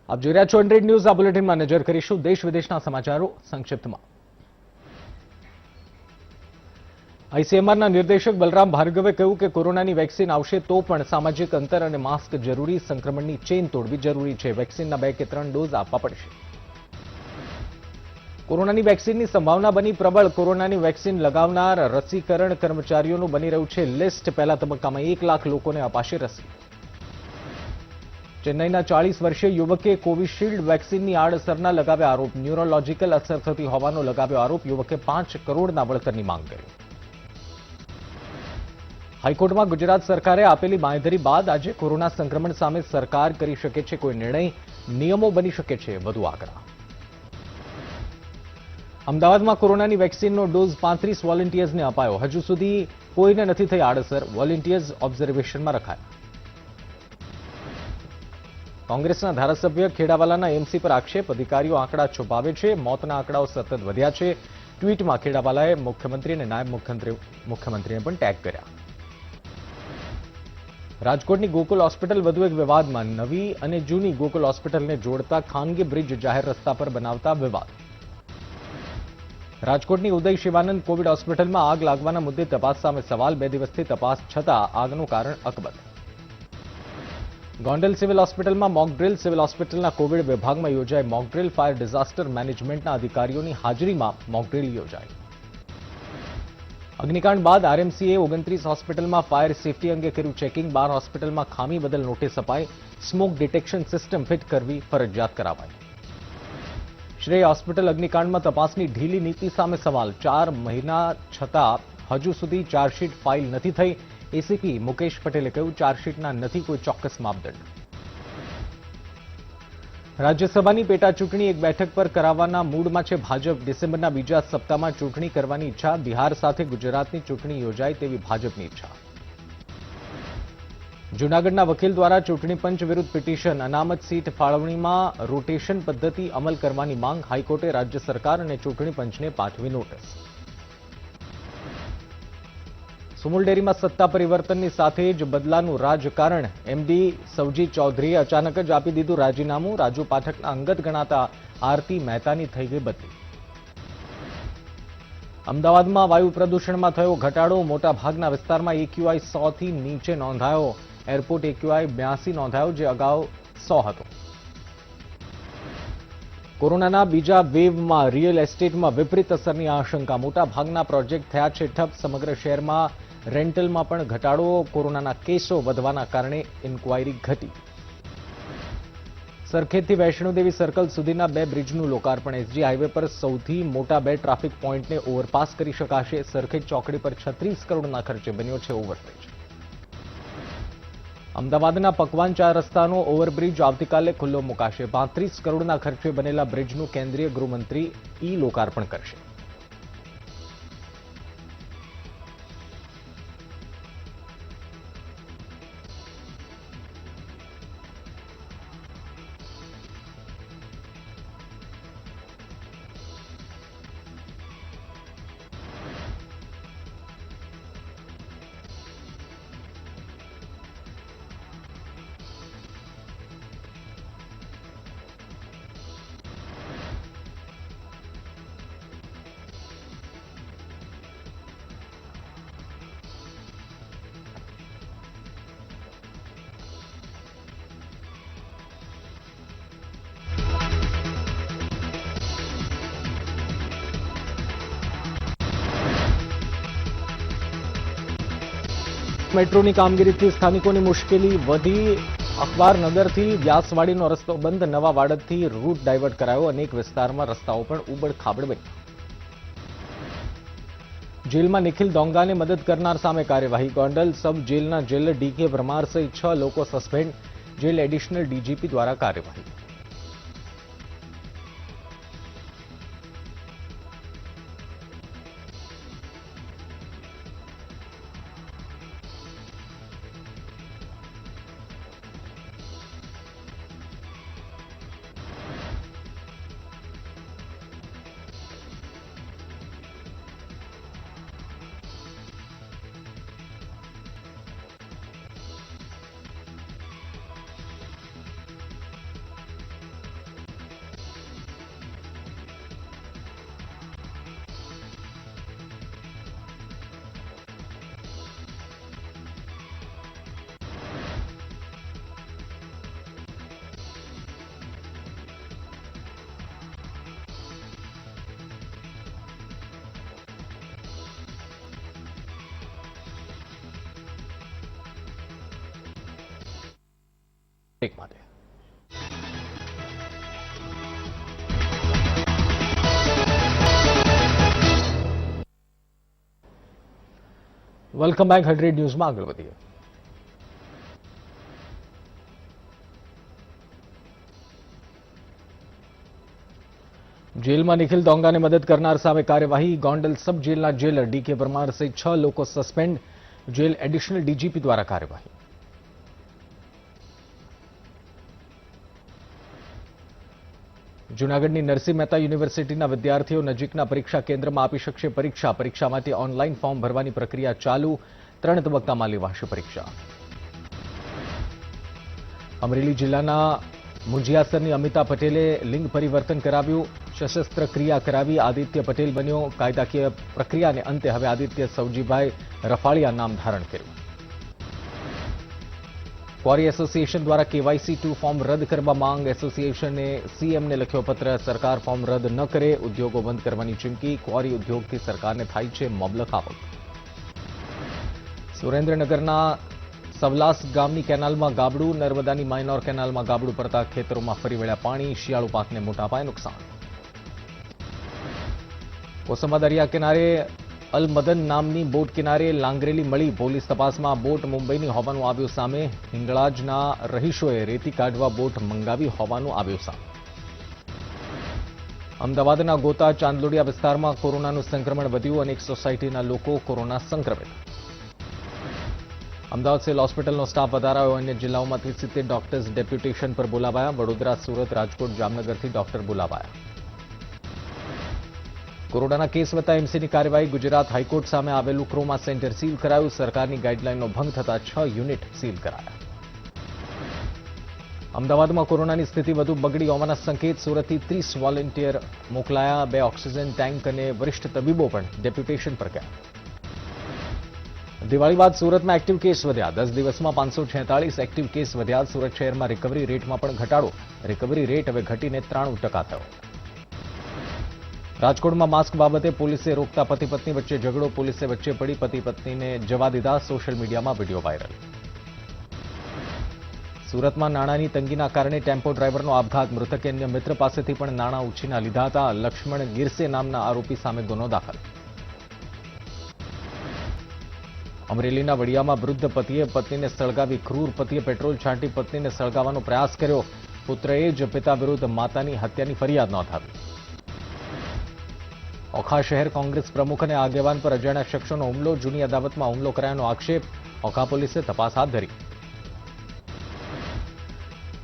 આપ જોઈ રહ્યા છો 100 ન્યૂઝ। આ બુલેટિનમાં નજર કરીશું દેશ વિદેશના સમાચારો સંક્ષિપ્તમાં। આઈસીએમઆરના નિર્દેશક બલરામ ભાર્ગવે કહ્યું કે કોરોનાની વેક્સિન આવશે તો પણ સામાજિક અંતર અને માસ્ક જરૂરી, સંક્રમણની ચેન તોડવી જરૂરી છે। વેક્સિનના 2 કે 3 ડોઝ આપવા પડશે। કોરોનાની વેક્સિનની સંભાવના બની પ્રબળ। કોરોનાની વેક્સિન લગાવનાર રસીકરણ કર્મચારીઓનું બની રહ્યું છે લિસ્ટ। પહેલા તબક્કામાં 1 લાખ લોકોને અપાશે રસી। ચેન્નઈના 40 વર્ષીય યુવકે કોવિશિલ્ડ વેક્સિનની આડઅસરના લગાવ્યા આરોપ। ન્યુરોલોજીકલ અસર થતી હોવાનો લગાવ્યો આરોપ। યુવકે 5 કરોડના વળતરની માંગ કરી। હાઈકોર્ટમાં ગુજરાત સરકારે આપેલી બાંયધરી બાદ આજે કોરોના સંક્રમણ સામે સરકાર કરી શકે છે કોઈ નિર્ણય, નિયમો બની શકે છે વધુ આકરા। અમદાવાદમાં કોરોનાની વેક્સિનનો ડોઝ 35 વોલેન્ટિયર્સને અપાયો। હજુ સુધી કોઈને નથી થઈ આડઅસર। વોલેન્ટિયર્સ ઓબ્ઝર્વેશનમાં રખાયા। કોંગ્રેસના ધારાસભ્ય ખેડાવાલાના એમસી પર આક્ષેપ। અધિકારીઓ આંકડા છુપાવે છે। મોતના આંકડાઓ સતત વધ્યા છે। ટ્વીટમાં ખેડાવાલાએ મુખ્યમંત્રી અને નાયબ મુખ્યમંત્રીને પણ ટેગ કર્યા। રાજકોટની ગોકુલ હોસ્પિટલ વધુ એક વિવાદમાં। નવી અને જૂની ગોકુલ હોસ્પિટલને જોડતા ખાનગી બ્રિજ જાહેર રસ્તા પર બનાવતા વિવાદ। રાજકોટની ઉદય શિવાનંદ કોવિડ હોસ્પિટલમાં આગ લાગવાના મુદ્દે તપાસ સામે સવાલ। 2 દિવસથી તપાસ છતાં આગનું કારણ અકબંધ। ગોંડલ સિવિલ હોસ્પિટલમાં મોકડ્રીલ। સિવિલ હોસ્પિટલના કોવિડ વિભાગમાં યોજાઈ મોકડ્રીલ। ફાયર ડિઝાસ્ટર મેનેજમેન્ટના અધિકારીઓની હાજરીમાં મોકડ્રીલ યોજાઈ। અગ્નિકાંડ બાદ આરએમસીએ 29 હોસ્પિટલમાં ફાયર સેફટી અંગે કર્યું ચેકિંગ। 12 હોસ્પિટલમાં ખામી બદલ નોટિસ અપાઈ। સ્મોક ડિટેક્શન સિસ્ટમ ફિટ કરવી ફરજિયાત કરાવાઈ। શ્રેય હોસ્પિટલ અગ્નિકાંડમાં તપાસની ઢીલી નીતિ સામે સવાલ। 4 મહિના છતાં હજુ સુધી ચાર્જશીટ ફાઇલ નથી થઈ। એસીપી મુકેશ પટેલે કહ્યું ચાર્જશીટના નથી કોઈ ચોક્કસ માપદંડ। રાજ્યસભાની પેટા ચૂંટણી એક બેઠક પર કરાવવાના મૂડમાં છે ભાજપ। ડિસેમ્બરના બીજા સપ્તાહમાં ચૂંટણી કરવાની ઈચ્છા। બિહાર સાથે ગુજરાતની ચૂંટણી યોજાય તેવી ભાજપની ઈચ્છા। જૂનાગઢના વકીલ દ્વારા ચૂંટણી પંચ વિરુદ્ધ પિટિશન। અનામત સીટ ફાળવણીમાં રોટેશન પદ્ધતિ અમલ કરવાની માંગ। હાઈકોર્ટે રાજ્ય સરકાર અને ચૂંટણી પંચને પાઠવી નોટિસ। સુમુલ ડેરીમાં સત્તા પરિવર્તનની સાથે જ બદલાનું રાજકારણ। એમડી સવજી ચૌધરીએ અચાનક જ આપી દીધું રાજીનામું। રાજુ પાઠકના અંગત ગણાતા આરતી મહેતાની થઈ ગઈ બદલી। અમદાવાદમાં વાયુ પ્રદૂષણમાં થયો ઘટાડો। મોટાભાગના વિસ્તારમાં એક્યુઆઈ 100થી નીચે નોંધાયો। એરપોર્ટ એક્યુઆઈ 82 નોંધાયો, જે અગાઉ 100 હતો। કોરોનાના બીજા વેવમાં રિયલ એસ્ટેટમાં વિપરીત અસરની આશંકા। મોટાભાગના પ્રોજેક્ટ થયા છે ઠપ। સમગ્ર શહેરમાં રેન્ટલમાં પણ ઘટાડો। કોરોનાના કેસો વધવાના કારણે ઇન્ક્વાયરી ઘટી। સરખેજથી વૈષ્ણોદેવી સર્કલ સુધીના 2 બ્રિજનું લોકાર્પણ। એસજી હાઈવે પર સૌથી મોટા 2 ટ્રાફિક પોઈન્ટને ઓવરપાસ કરી શકાશે। સરખેજ ચોકડી પર 36 કરોડના ખર્ચે બન્યો છે ઓવરબ્રિજ। અમદાવાદના પકવાન 4 રસ્તાનો ઓવરબ્રિજ આવતીકાલે ખુલ્લો મુકાશે। 35 કરોડના ખર્ચે બનેલા બ્રિજનું કેન્દ્રીય ગૃહમંત્રી લોકાર્પણ કરશે। મેટ્રોની કામગીરીથી સ્થાનિકોની મુશ્કેલી વધી। અખબારનગરથી વ્યાસવાડીનો રસ્તો બંધ। નવા વાડદથી રૂટ ડાયવર્ટ કરાયો। અનેક વિસ્તારમાં રસ્તાઓ પણ ઉબડ-ખાબડ બન્યા। જેલમાં નિખિલ દોંગાને મદદ કરનાર સામે કાર્યવાહી। ગોંડલ સબ જેલના જેલર ડીકે પરમાર સહિત 6 લોકો સસ્પેન્ડ। જેલ એડિશનલ ડીજીપી દ્વારા કાર્યવાહી। એક માટે વેલકમ બેક 100 ન્યૂઝમાં આગળ વધીએ. જેલમાં નિખિલ દોંગાને મદદ કરનાર સામે કાર્યવાહી. ગોંડલ સબ જેલના જેલર ડીકે પરમાર સહિત 6 લોકો સસ્પેન્ડ. જેલ એડિશનલ ડીજીપી દ્વારા કાર્યવાહી. જૂનાગઢની નરસિંહ મહેતા યુનિવર્સિટીના વિદ્યાર્થીઓ નજીકના પરીક્ષા કેન્દ્રમાં આપી શકશે પરીક્ષા. પરીક્ષા માટે ઓનલાઈન ફોર્મ ભરવાની પ્રક્રિયા ચાલુ. 3 તબક્કામાં લેવાશે પરીક્ષા. અમરેલી જિલ્લાના મુંજિયાસરની અમિતા પટેલે લિંગ પરિવર્તન કરાવ્યું. સશસ્ત્ર ક્રિયા કરાવી. આદિત્ય પટેલ બન્યો. કાયદાકીય પ્રક્રિયાને અંતે હવે આદિત્ય સૌજીભાઈ રફાળિયા નામ ધારણ કર્યું. ક્વોરી એસોસિએશન દ્વારા કેવાયસી 2 ફોર્મ રદ કરવા માંગ. એસોસિએશને સીએમને લખ્યો પત્ર. સરકાર ફોર્મ રદ ન કરે ઉદ્યોગો બંધ કરવાની ચીમકી. ક્વોરી ઉદ્યોગથી સરકારને થાય છે મબલખ આવક. સુરેન્દ્રનગરના સવલાસ ગામની કેનાલમાં ગાબડું. નર્મદાની માઇનોર કેનાલમાં ગાબડું પડતા ખેતરોમાં ફરી વળ્યા પાણી. શિયાળુ પાકને મોટા પાયે નુકસાન. કોસંબા દરિયા કિનારે અલમદન નામની બોટ કિનારે લાંગરેલી મળી. પોલીસ તપાસમાં બોટ મુંબઈની હોવાનું આવ્યું સામે. હિંગળાજના રહીશોએ રેતી કાઢવા બોટ મંગાવી હોવાનું આવ્યું સામે. અમદાવાદના ગોતા ચાંદલોડિયા વિસ્તારમાં કોરોનાનું સંક્રમણ વધ્યું. અનેક સોસાયટીના લોકો કોરોના સંક્રમિત. અમદાવાદ સિવિલ હોસ્પિટલનો સ્ટાફ વધારાયો. અન્ય જિલ્લાઓમાંથી 70 ડોક્ટર્સ ડેપ્યુટેશન પર બોલાવાયા. વડોદરા, સુરત, રાજકોટ, જામનગરથી ડોક્ટર બોલાવાયા. કોરોનાના કેસ વધતા એમસીની કાર્યવાહી. ગુજરાત હાઈકોર્ટ સામે આવેલું ક્રોમા સેન્ટર સીલ કરાયું. સરકારની ગાઈડલાઈનનો ભંગ થતા 6 યુનિટ સીલ કરાયા. અમદાવાદમાં કોરોનાની સ્થિતિ વધુ બગડી હોવાના સંકેત. સુરતથી 30 વોલેન્ટિયર મોકલાયા. 2 ઓક્સિજન ટેન્ક અને વરિષ્ઠ તબીબો પણ ડેપ્યુટેશન પર ગયા. દિવાળી બાદ સુરતમાં એક્ટિવ કેસ વધ્યા. 10 દિવસમાં 546 એક્ટિવ કેસ વધ્યા. સુરત શહેરમાં રિકવરી રેટમાં પણ ઘટાડો. રિકવરી રેટ હવે ઘટીને 93% થયો. રાજકોટમાં માસ્ક બાબતે પોલીસે રોકતા પતિ પત્ની વચ્ચે ઝઘડો. પોલીસે વચ્ચે પડી પતિ પત્નીને જવા દીધા. સોશિયલ મીડિયામાં વિડીયો વાયરલ. સુરતમાં નાણાંની તંગીના કારણે ટેમ્પો ડ્રાઈવરનો આપઘાત. મૃતકે અન્ય મિત્ર પાસેથી પણ નાણાં ઉછીના લીધા હતા. લક્ષ્મણ ગિરસે નામના આરોપી સામે ગુનો દાખલ. અમરેલીના વડિયામાં વૃદ્ધ પતિએ પત્નીને સળગાવી. ક્રૂર પતિએ પેટ્રોલ છાંટી પત્નીને સળગાવવાનો પ્રયાસ કર્યો. પુત્રએ જ પિતા વિરુદ્ધ માતાની હત્યાની ફરિયાદ નોંધાવી. ઓખા શહેર કોંગ્રેસ પ્રમુખ અને આગેવાન પર અજાણ્યા શખ્સોનો હુમલો. જૂની અદાવતમાં હુમલો કરાયાનો આક્ષેપ. ઓખા પોલીસે તપાસ હાથ ધરી.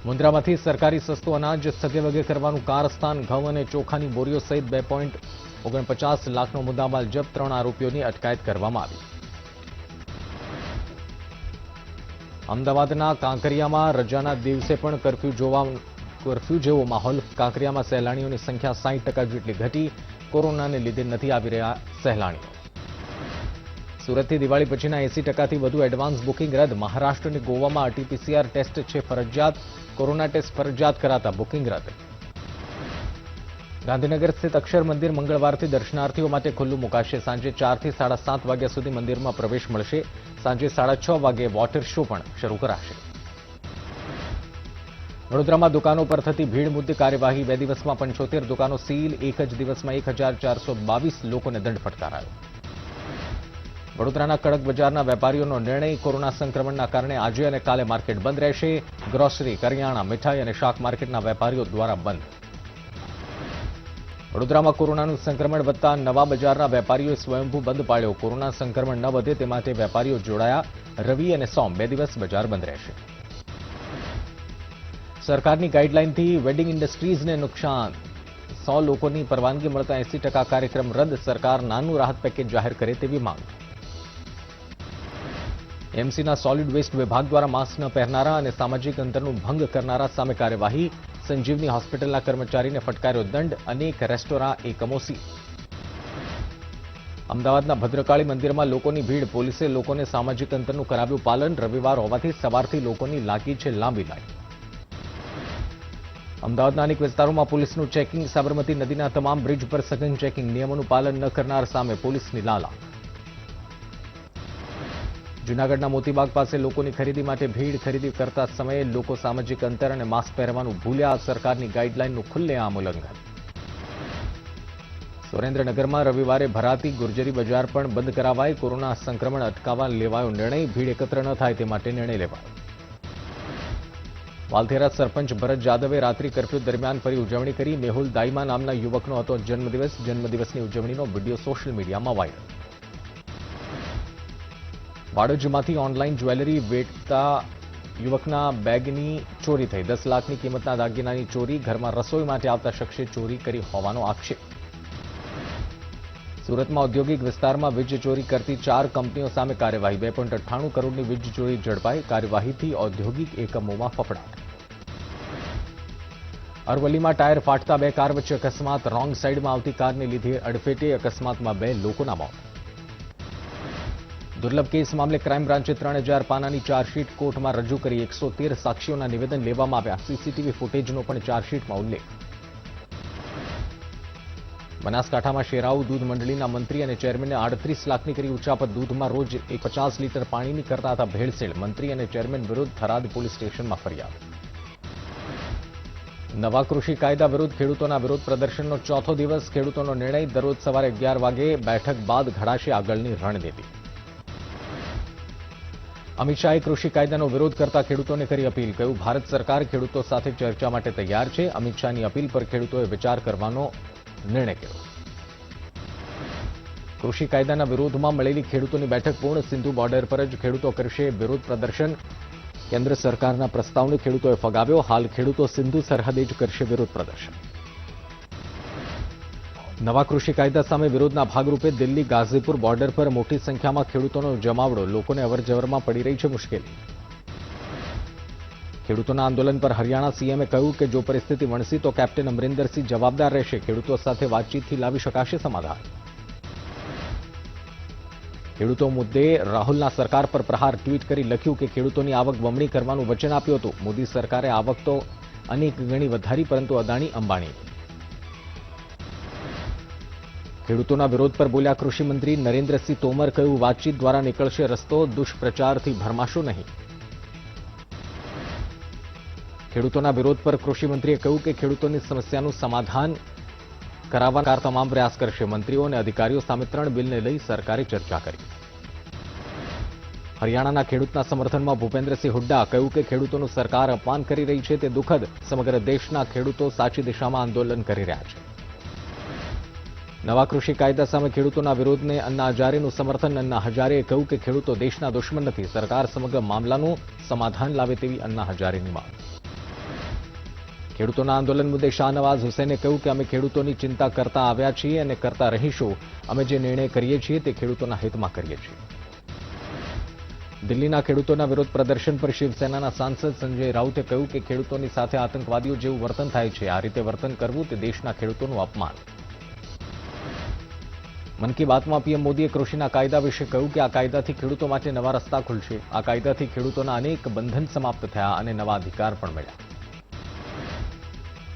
મુન્દ્રામાંથી સરકારી સસ્તું અનાજ સગેવગે કરવાનું કારસ્તાન. ઘઉં અને ચોખાની બોરીઓ સહિત 2.49 લાખનો મુદ્દામાલ જપ્ત. 3 આરોપીઓની અટકાયત કરવામાં આવી. અમદાવાદના કાંકરિયામાં રજાના દિવસે પણ કર્ફ્યુ જેવો માહોલ. કાંકરિયામાં સહેલાણીઓની સંખ્યા 60% જેટલી ઘટી. કોરોનાને લીધે નથી આવી રહ્યા સહેલાણીઓ. સુરતથી દિવાળી પછીના 80%થી વધુ એડવાન્સ બુકિંગ રદ. મહારાષ્ટ્ર અને ગોવામાં આરટીપીસીઆર ટેસ્ટ છે ફરજિયાત. કોરોના ટેસ્ટ ફરજિયાત કરાતા બુકિંગ રદ. ગાંધીનગર સ્થિત અક્ષર મંદિર મંગળવારથી દર્શનાર્થીઓ માટે ખુલ્લું મુકાશે. સાંજે 4 થી 7:30 વાગ્યા સુધી મંદિરમાં પ્રવેશ મળશે. સાંજે 6:30 વાગે વોટર શો પણ શરૂ કરાશે. વડોદરામાં દુકાનો પર થતી ભીડ મુદ્દે કાર્યવાહી. 2 દિવસમાં 75 દુકાનો સીલ. એક જ દિવસમાં 1422 લોકોને દંડ ફટકારાયો. વડોદરાના કડક બજારના વેપારીઓનો નિર્ણય. કોરોના સંક્રમણના કારણે આજે અને કાલે માર્કેટ બંધ રહેશે. ગ્રોસરી, કરિયાણા, મીઠાઈ અને શાક માર્કેટના વેપારીઓ દ્વારા બંધ. વડોદરામાં કોરોનાનું સંક્રમણ વધતા નવા બજારના વેપારીઓએ સ્વયંભૂ બંધ પાડ્યો. કોરોના સંક્રમણ ન વધે તે માટે વેપારીઓ જોડાયા. રવિ અને સોમ 2 દિવસ બજાર બંધ રહેશે. સરકારની ગાઈડલાઈનથી વેડિંગ ઇન્ડસ્ટ્રીઝને નુકસાન. 100 લોકોની પરવાનગી મળતા 80% કાર્યક્રમ રદ. સરકાર નાનું રાહત પેકેજ જાહેર કરે તેવી માંગ. એમસીના સોલિડ વેસ્ટ વિભાગ દ્વારા માસ્ક ન પહેરનારા અને સામાજિક અંતરનું ભંગ કરનારા સામે કાર્યવાહી. સંજીવની હોસ્પિટલના કર્મચારીને ફટકાર્યો દંડ. અનેક રેસ્ટોરાં એકમો સીલ. અમદાવાદના ભદ્રકાળી મંદિરમાં લોકોની ભીડ. પોલીસે લોકોને સામાજિક અંતરનું કરાવ્યું પાલન. રવિવાર હોવાથી સવારથી લોકોની લાગી છે લાંબી લાઈન. અમદાવાદના અનેક વિસ્તારોમાં પોલીસનું ચેકિંગ. સાબરમતી નદીના તમામ બ્રિજ પર સઘન ચેકિંગ. નિયમોનું પાલન ન કરનાર સામે પોલીસની લાલા. જૂનાગઢના મોતીબાગ પાસે લોકોની ખરીદી માટે ભીડ, ખરીદી કરતા સમયે લોકો સામાજિક અંતર અને માસ્ક પહેરવાનું ભૂલ્યા, સરકારની ગાઈડલાઈનનું ખુલ્લેઆમ ઉલ્લંઘન. સુરેન્દ્રનગરમાં રવિવારે ભરાતી ગુર્જરી બજાર પણ બંધ કરાવાઈ, કોરોના સંક્રમણ અટકાવવા લેવાયો નિર્ણય, ભીડ એકત્ર ન થાય તે માટે નિર્ણય લેવાયો. વાલથેરા સરપંચ ભરત જાદવે રાત્રિ કર્ફ્યુ દરમિયાન ફરી ઉજવણી કરી, મેહુલ દાઈમા નામના યુવકનો હતો જન્મદિવસ, જન્મદિવસની ઉજવણીનો વિડીયો સોશિયલ મીડિયામાં વાયરલ. વાડોદરામાંથી ઓનલાઈન જ્વેલરી વેચતા યુવકના બેગની ચોરી થઈ, 10 લાખની કિંમતના દાગીનાની ચોરી, ઘરમાં રસોઈ માટે આવતા શખ્સે ચોરી કરી હોવાનો આક્ષેપ. સુરતમાં ઔદ્યોગિક વિસ્તારમાં વીજ ચોરી કરતી 4 કંપનીઓ સામે કાર્યવાહી, 2.98 કરોડની વીજ ચોરી ઝડપાઈ, કાર્યવાહીથી ઔદ્યોગિક એકમોમાં ફફડાટ. અરવલ્લીમાં ટાયર ફાટતા 2 કાર વચ્ચે અકસ્માત, રોંગ સાઈડમાં આવતી કારને લીધે અડફેટે, અકસ્માતમાં 2 લોકોના મોત. દુર્લભ કેસ મામલે ક્રાઇમ બ્રાન્ચે 3000 પાનાની ચાર્જશીટ કોર્ટમાં રજૂ કરી, 113 સાક્ષીઓના નિવેદન લેવામાં આવ્યા, સીસીટીવી ફૂટેજનો પણ ચાર્જશીટમાં ઉલ્લેખ. બનાસકાંઠામાં શેરાઉ દૂધ મંડળીના મંત્રી અને ચેરમેને 38 લાખની કરી ઉચાપત, દૂધમાં રોજ 50 લીટર પાણીની કરતા હતા ભેળસેળ, મંત્રી અને ચેરમેન વિરુદ્ધ થરાદ પોલીસ સ્ટેશનમાં ફરિયાદ. નવા કૃષિ કાયદા વિરુદ્ધ ખેડૂતોના વિરોધ પ્રદર્શનનો ચોથો દિવસ, ખેડૂતોનો નિર્ણય, દરરોજ સવારે 11 વાગે બેઠક બાદ ઘડાશે આગળની રણનીતિ. અમિત શાહે કૃષિ કાયદાનો વિરોધ કરતા ખેડૂતોને કરી અપીલ, કહ્યું ભારત સરકાર ખેડૂતો સાથે ચર્ચા માટે તૈયાર છે, અમિત શાહની અપીલ પર ખેડૂતોએ વિચાર કરવાનો નિર્ણય કર્યો. કૃષિ કાયદાના વિરોધમાં મળેલી ખેડૂતોની બેઠક પૂર્ણ, સિંધુ બોર્ડર પર જ ખેડૂતો કરશે વિરોધ પ્રદર્શન, કેન્દ્ર સરકારના પ્રસ્તાવને ખેડૂતોએ ફગાવ્યો, હાલ ખેડૂતો સિંધુ સરહદે જ કરશે વિરોધ પ્રદર્શન. નવા કૃષિ કાયદા સામે વિરોધના ભાગરૂપે દિલ્હી ગાઝીપુર બોર્ડર પર મોટી સંખ્યામાં ખેડૂતોનો જમાવડો, લોકોને અવરજવરમાં પડી રહી છે મુશ્કેલી. ખેડૂતોના આંદોલન પર હરિયાણા સીએમએ કહ્યું કે જો પરિસ્થિતિ વણસી તો કેપ્ટન અમરિંદરસિંહ જવાબદાર રહેશે, ખેડૂતો સાથે વાતચીતથી લાવી શકાશે સમાધાન. ખેડૂતો મુદ્દે રાહુલના સરકાર પર પ્રહાર, ટ્વીટ કરી લખ્યું કે ખેડૂતોની આવક બમણી કરવાનું વચન આપ્યું હતું, મોદી સરકારે આવક તો અનેક ગણી વધારી, પરંતુ અદાણી અંબાણી. ખેડૂતોના વિરોધ પર બોલ્યા કૃષિ મંત્રી નરેન્દ્રસિંહ તોમર, કહ્યું વાતચીત દ્વારા નીકળશે રસ્તો, દુષ્પ્રચારથી ભરમાશો નહીં. ખેડૂતોના વિરોધ પર કૃષિ મંત્રીએ કહ્યું કે ખેડૂતોની સમસ્યાનું સમાધાન કરાવવા સરકાર તમામ પ્રયાસ કરશે, મંત્રીઓ અને અધિકારીઓ સામે 3 બિલને લઈ સરકારે ચર્ચા કરી. હરિયાણાના ખેડૂતના સમર્થનમાં ભૂપેન્દ્રસિંહ હુડ્ડા, કહ્યું કે ખેડૂતોનું સરકાર અપમાન કરી રહી છે, તે દુઃખદ, સમગ્ર દેશના ખેડૂતો સાચી દિશામાં આંદોલન કરી રહ્યા છે. નવા કૃષિ કાયદા સામે ખેડૂતોના વિરોધને અન્ના હજારેનું સમર્થન, અન્ના હજારેએ કહ્યું કે ખેડૂતો દેશના દુશ્મન નથી, સરકાર સમગ્ર મામલાનું સમાધાન લાવે તેવી અન્ના હજારેની માંગ. ખેડૂતોના આંદોલન મુદ્દે શાહનવાઝ હુસૈને કહ્યું કે અમે ખેડૂતોની ચિંતા કરતા આવ્યા છીએ અને કરતા રહીશું, અમે જે નિર્ણય કરીએ છીએ તે ખેડૂતોના હિતમાં કરીએ છીએ. દિલ્હીના ખેડૂતોના વિરોધ પ્રદર્શન પર શિવસેનાના સાંસદ સંજય રાઉતે કહ્યું કે ખેડૂતોની સાથે આતંકવાદીઓ જેવું વર્તન થાય છે, આ રીતે વર્તન કરવું તે દેશના ખેડૂતોનું અપમાન. મન કી બાતમાં પીએમ મોદીએ કૃષિના કાયદા વિશે કહ્યું કે આ કાયદાથી ખેડૂતો માટે નવા રસ્તા ખુલશે, આ કાયદાથી ખેડૂતોના અનેક બંધન સમાપ્ત થયા અને નવા અધિકાર પણ મળ્યા.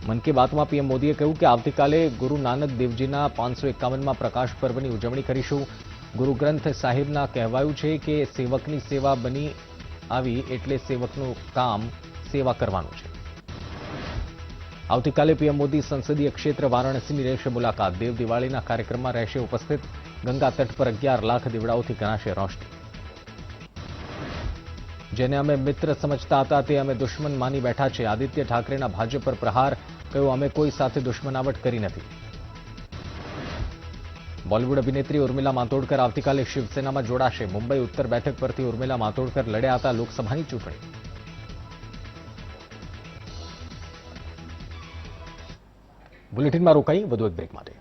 મન કી બાતમાં પીએમ મોદીએ કહ્યું કે આવતીકાલે ગુરુ નાનક દેવજીના 551માં પ્રકાશ પર્વની ઉજવણી કરીશું. ગુરુ ગ્રંથ સાહિબના કહેવાયું છે કે સેવકની સેવા બની આવી એટલે સેવકનું કામ સેવા કરવાનું છે. આવતીકાલે પીએમ મોદી સંસદીય ક્ષેત્ર વારાણસીની રહેશે મુલાકાત, દેવ દિવાળીના કાર્યક્રમમાં રહેશે ઉપસ્થિત, ગંગા તટ પર 11 લાખ દીવડાઓથી કરાશે રોશની. જેને અમે મિત્ર સમજતા હતા તે અમે દુશ્મન માની બેઠા છે, આદિત્ય ઠાકરેના ભાજપ પર પ્રહાર, કહ્યું અમે કોઈ સાથે દુશ્મનાવટ કરી નથી. બોલિવૂડ અભિનેત્રી ઉર્મિલા માતોંડકર આવતીકાલે શિવસેનામાં જોડાશે, મુંબઈ ઉત્તર બેઠક પરથી ઉર્મિલા માતોંડકર લડ્યા હતા લોકસભાની ચૂંટણી. બુલેટિનમાં રોકાઈ વધુ એક બ્રેક માટે.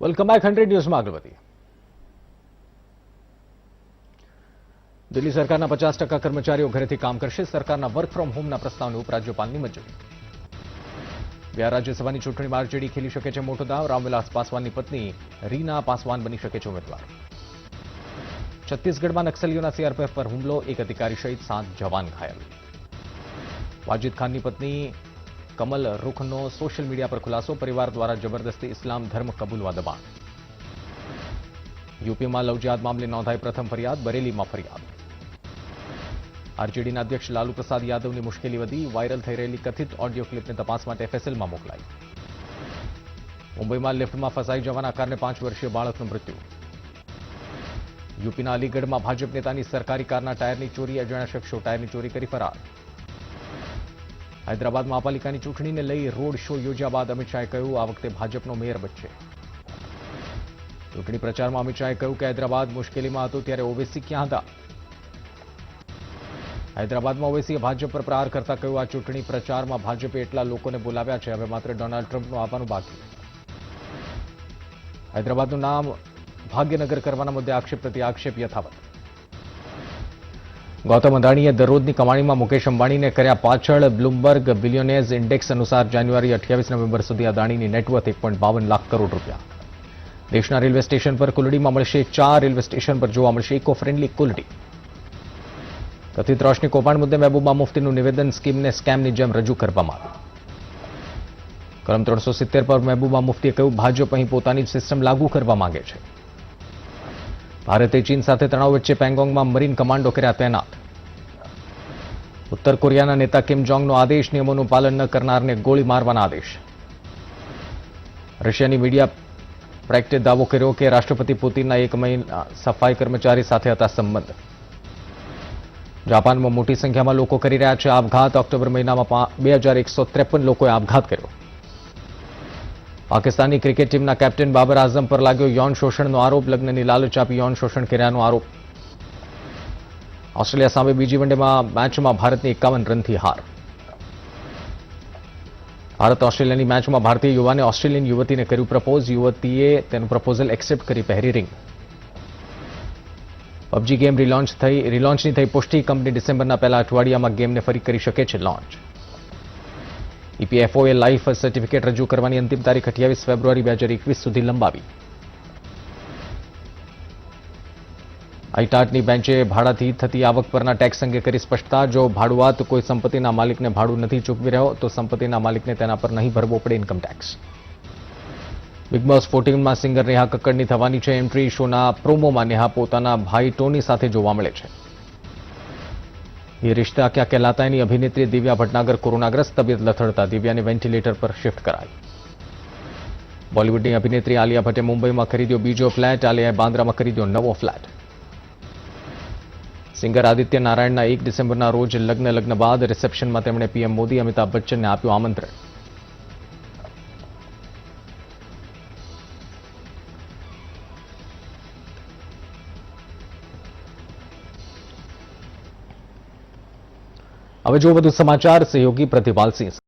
Welcome back. 100 ન્યૂઝમાં આગળ વધીએ. દિલ્હી સરકારના 50% કર્મચારીઓ ઘરેથી કામ કરશે, સરકારના વર્ક ફ્રોમ હોમના પ્રસ્તાવને ઉપરાજ્યપાલની મંજૂરી. બિહાર રાજ્યસભાની ચૂંટણીમાં આરજેડી ખેલી શકે છે મોટો દાવ, રામવિલાસ પાસવાનની પત્ની રીના પાસવાન બની શકે છે ઉમેદવાર. છત્તીસગઢમાં નક્સલીઓના સીઆરપીએફ પર હુમલો, 1 અધિકારી સહિત 7 જવાન ઘાયલ. વાજિદ ખાનની પત્ની કમલ રૂખનો સોશિયલ મીડિયા પર ખુલાસો, પરિવાર દ્વારા જબરદસ્તી ઇસ્લામ ધર્મ કબૂલવા દબાણ. यूपीમાં લવ જિહાદ મામલે નોંધાઈ પ્રથમ ફરિયાદ, બરેલીમાં ફરિયાદ. આરજેડીના અધ્યક્ષ લાલુ પ્રસાદ યાદવની મુશ્કેલી વધી, વાયરલ થઈ રહેલી કથિત ઓડિયો ક્લિપને તપાસ માટે એફએસએલમાં મોકલાઈ. મુંબઈમાં લિફ્ટમાં ફસાઈ જવાના કારણે 5 વર્ષીય બાળકનું મૃત્યુ. यूपीના અલીગઢમાં ભાજપ નેતાની સરકારી કારના ટાયરની ચોરી, અજાણ્યા શખ્સો ટાયરની ચોરી કરી ફરાર. હૈદરાબાદ મહાપાલિકાની ચૂંટણીને લઈ રોડ શો યોજ્યા બાદ અમિત શાહે કહ્યું, આ વખતે ભાજપનો મેયર બચશે. ચૂંટણી પ્રચારમાં અમિત શાહે કહ્યું કે હૈદરાબાદ મુશ્કેલીમાં હતું ત્યારે ઓવેસી ક્યાં હતા. હૈદરાબાદમાં ઓવેસીએ ભાજપ પર પ્રહાર કરતા કહ્યું, આ ચૂંટણી પ્રચારમાં ભાજપે એટલા લોકોને બોલાવ્યા છે, હવે માત્ર ડોનાલ્ડ ટ્રમ્પનું આવવાનું બાકી. હૈદરાબાદનું નામ ભાગ્યનગર કરવાના મુદ્દે આક્ષેપ પ્રતિ આક્ષેપ યથાવત. ગૌતમ અદાણીએ દરરોજની કમાણીમાં મુકેશ અંબાણીને કર્યા પાછળ. બ્લુમબર્ગ બિલિયોનેર્સ ઇન્ડેક્સ અનુસાર જાન્યુઆરી 28 નવેમ્બર સુધી અદાણીની નેટવર્થ 1.52 લાખ કરોડ રૂપિયા. દેશના રેલવે સ્ટેશન પર કુલડીમાં મળશે 4 રેલવે સ્ટેશન પર જોવા મળશે ઇકો ફ્રેન્ડલી કુલડી. કથિત રોશની કૌભાંડ મુદ્દે મહેબૂબા મુફ્તીનું નિવેદન સ્કીમને સ્કેમની જેમ રજૂ કરવામાં આવ્યું. કલમ 370 પર મહેબૂબા મુફ્તીએ કહ્યું, ભાજપ અહીં પોતાની સિસ્ટમ લાગુ કરવા માંગે છે. ભારતે ચીન સાથે તણાવ વચ્ચે પેંગોંગમાં મરીન કમાન્ડો કર્યા તૈનાત. ઉત્તર કોરિયાના નેતા કિમ જોંગનો આદેશ, નિયમોનું પાલન ન કરનારને ગોળી મારવાના આદેશ. રશિયાની મીડિયા પ્રેક્ટે દાવો કર્યો કે રાષ્ટ્રપતિ પુતિનના 1 મહિના સફાઈ કર્મચારી સાથે હતા સંબંધ. જાપાનમાં મોટી સંખ્યામાં લોકો કરી રહ્યા છે આપઘાત. ઓક્ટોબર મહિનામાં 2153 લોકોએ આપઘાત કર્યો. પાકિસ્તાનની ક્રિકેટ ટીમના કેપ્ટન બાબર આઝમ પર લાગ્યો યૌન શોષણનો આરોપ. લગ્નની લાલચ આપી યૌન શોષણ કર્યાનો આરોપ. ઓસ્ટ્રેલિયા સામે બીજી વનડેમાં મેચમાં ભારતની 51 રનથી હાર. ભારત ઓસ્ટ્રેલિયાની મેચમાં ભારતીય યુવાને ઓસ્ટ્રેલિયન યુવતીને કર્યું પ્રપોઝ. યુવતીએ તેનું પ્રપોઝલ એક્સેપ્ટ કરી પહેરી રિંગ. પબજી ગેમ રિલોન્ચની થઈ પુષ્ટિ. કંપની ડિસેમ્બરના પહેલા અઠવાડિયામાં ગેમને ફરી કરી શકે છે લોન્ચ. ઈપીએફઓએ લાઈફ સર્ટિફિકેટ રજૂ કરવાની અંતિમ તારીખ 28 ફેબ્રુઆરી 2021 સુધી લંબાવી. આઈટાટની બેન્ચે ભાડાથી થતી આવક પરના ટેક્સ અંગે કરી સ્પષ્ટતા. જો ભાડુઆત કોઈ સંપત્તિના માલિકને ભાડું નથી ચૂકવી રહ્યો તો સંપત્તિના માલિકને તેના પર નહીં ભરવો પડે ઇન્કમ ટેક્સ. બિગ બોસ 14માં સિંગર નેહા કક્કડની થવાની છે એન્ટ્રી. શોના પ્રોમોમાં નેહા પોતાના ભાઈ ટોની સાથે જોવા મળે છે. ये रिश्ता क्या कहलाता है ની અભિનેત્રી દિવ્યા ભટનાગર કોરોનાગ્રસ્ત. તબિયત લથડતા દિવ્યાને વેન્ટિલેટર પર શિફ્ટ કરાઈ. બોલિવૂડની અભિનેત્રી આલિયા ભટ્ટે મુંબઈમાં ખરીદ્યો બીજો ફ્લેટ. આલિયાએ બાંદ્રામાં ખરીદ્યો નવો ફ્લેટ. સિંગર આદિત્ય નારાયણના 1 ડિસેમ્બરના રોજ લગ્ન બાદ રિસેપ્શનમાં તેમણે પીએમ મોદી, અમિતાભ બચ્ચનને આપ્યું આમંત્રણ. હવે જો વધુ સમાચાર સહયોગી પ્રતિપાલ સિંહ